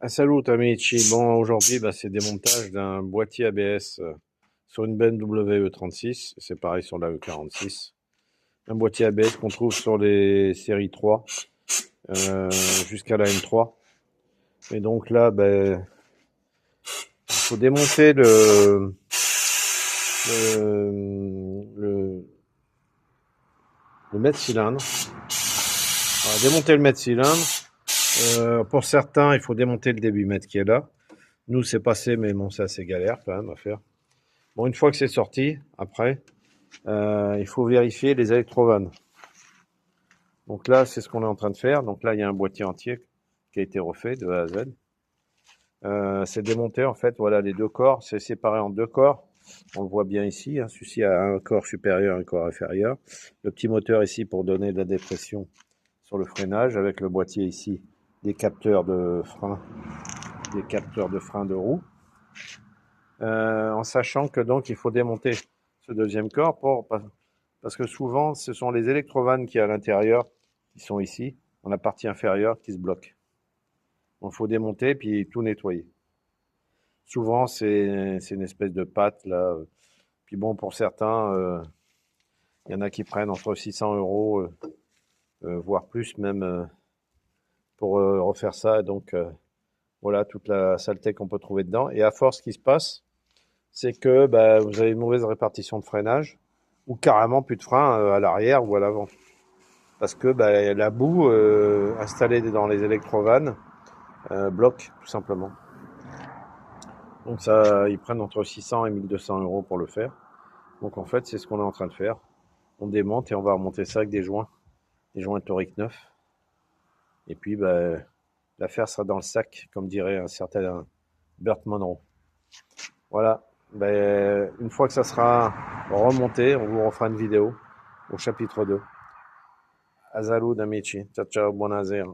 Salut amici, bon aujourd'hui c'est démontage d'un boîtier ABS sur une BMW E36, c'est pareil sur la E46. Un boîtier ABS qu'on trouve sur les séries 3 jusqu'à la M3. Et donc là il faut démonter le, le mètre-cylindre. Voilà, démonter le mètre-cylindre. Pour certains, il faut démonter le débit-mètre qui est là. Nous, c'est passé, mais bon, c'est assez galère quand même à faire. Bon, une fois que c'est sorti, après, il faut vérifier les électrovannes. Donc là, c'est ce qu'on est en train de faire. Donc là, il y a un boîtier entier qui a été refait de A à Z. C'est démonté en fait, voilà les deux corps, c'est séparé en deux corps. On le voit bien ici, hein. Celui-ci a un corps supérieur, un corps inférieur. Le petit moteur ici pour donner de la dépression sur le freinage, avec le boîtier ici, des capteurs de frein de roue. En sachant que donc il faut démonter ce deuxième corps parce que souvent ce sont les électrovannes qui à l'intérieur, qui sont ici, dans la partie inférieure, qui se bloquent. Donc il faut démonter puis tout nettoyer. Souvent c'est une espèce de pâte là. Puis bon, pour certains, il y en a qui prennent entre 600 €, voire plus même, pour refaire ça. Donc voilà toute la saleté qu'on peut trouver dedans. Et à force, ce qui se passe, c'est que vous avez une mauvaise répartition de freinage ou carrément plus de frein à l'arrière ou à l'avant. Parce que la boue installée dans les électrovannes bloque tout simplement. Donc ça, ils prennent entre 600 et 1200 € pour le faire. Donc en fait, c'est ce qu'on est en train de faire. On démonte et on va remonter ça avec des joints toriques neufs. Et puis l'affaire sera dans le sac, comme dirait un certain Burt Monroe. Voilà. Une fois que ça sera remonté, on vous refera une vidéo au chapitre 2. A saluto amici, ciao ciao, buonasera.